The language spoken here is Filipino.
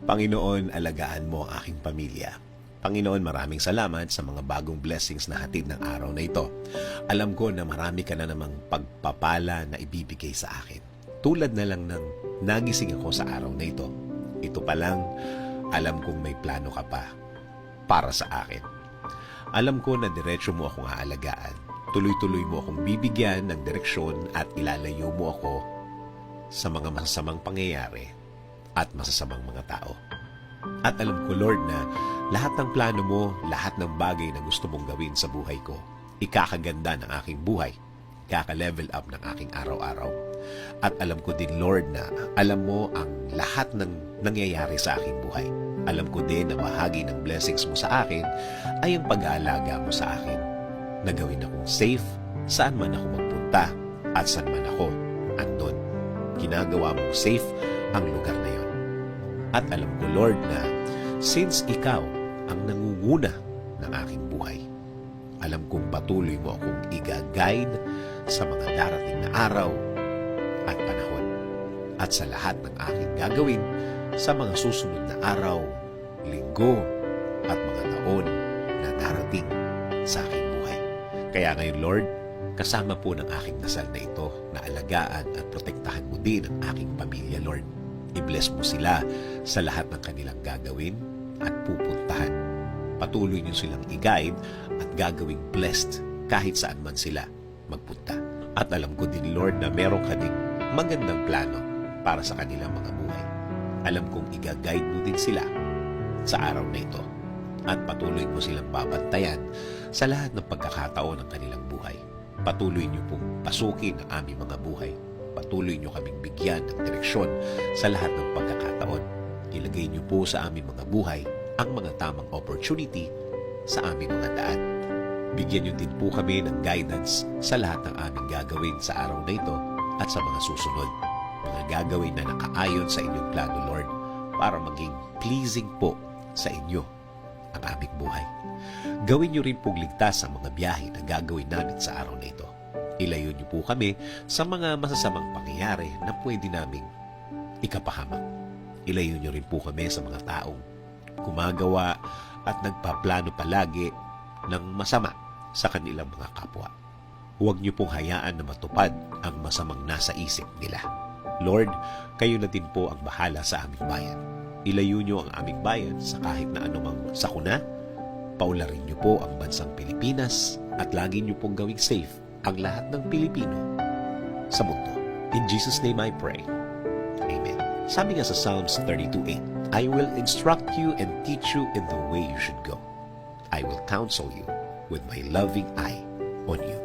Panginoon, alagaan mo ang aking pamilya. Panginoon, maraming salamat sa mga bagong blessings na hatid ng araw na ito. Alam ko na marami ka na namang pagpapala na ibibigay sa akin. Tulad na lang ng nagising ako sa araw na ito. Ito pa lang, alam kong may plano ka pa para sa akin. Alam ko na diretso mo akong aalagaan. Tuloy-tuloy mo akong bibigyan ng direksyon at ilalayo mo ako sa mga masasamang pangyayari at masasamang mga tao. At alam ko, Lord, na lahat ng plano mo, lahat ng bagay na gusto mong gawin sa buhay ko, ikakaganda ng aking buhay, ikaka-level up ng aking araw-araw. At alam ko din, Lord, na alam mo ang lahat ng nangyayari sa aking buhay. Alam ko din na bahagi ng blessings mo sa akin ay ang pag-aalaga mo sa akin, na gawin akong safe saan man ako magpunta at saan man ako andon. Ginagawa mong safe ang lugar na yon. At alam ko, Lord, na since ikaw ang nangunguna ng aking buhay, alam kong patuloy mo akong i-guide sa mga darating na araw at panahon at sa lahat ng aking gagawin sa mga susunod na araw, linggo at mga taon na darating sa aking buhay. Kaya ngayon, Lord, kasama po ng aking dasal na ito na alagaan at protektahan mo din ang aking pamilya, Lord. I-bless mo sila sa lahat ng kanilang gagawin at pupuntahan. Patuloy niyo silang i-guide at gagawing blessed kahit saan man sila magpunta. At alam ko din, Lord, na meron ka ding magandang plano para sa kanilang mga buhay. Alam kong i-guide mo din sila sa araw na ito at patuloy mo silang babantayan sa lahat ng pagkakataon ng kanilang buhay. Patuloy niyo pong pasukin ang aming mga buhay. Patuloy niyo kaming bigyan ng direksyon sa lahat ng pagkakataon. Ilagay niyo po sa aming mga buhay ang mga tamang opportunity sa aming mga daan. Bigyan niyo din po kami ng guidance sa lahat ng aming gagawin sa araw na ito at sa mga susunod. Mga gagawin na nakaayon sa inyong plano, Lord, para maging pleasing po sa inyo ang aming buhay. Gawin niyo rin pong ligtas ang mga biyahe na gagawin namin sa araw na ito. Ilayo niyo po kami sa mga masasamang pangyayari na pwede naming ikapahamak. Ilayo niyo rin po kami sa mga taong gumagawa at nagpaplano palagi ng masama sa kanilang mga kapwa. Huwag niyo pong hayaan na matupad ang masamang nasa isip nila. Lord, kayo na din po ang bahala sa aming bayan. Ilayo niyo ang aming bayan sa kahit na anumang sakuna. Paularin niyo po ang bansang Pilipinas at lagi niyo pong gawing safe ang lahat ng Pilipino sa mundo. In Jesus' name I pray. Amen. Sabi nga sa Psalms 32:8, I will instruct you and teach you in the way you should go. I will counsel you with my loving eye on you.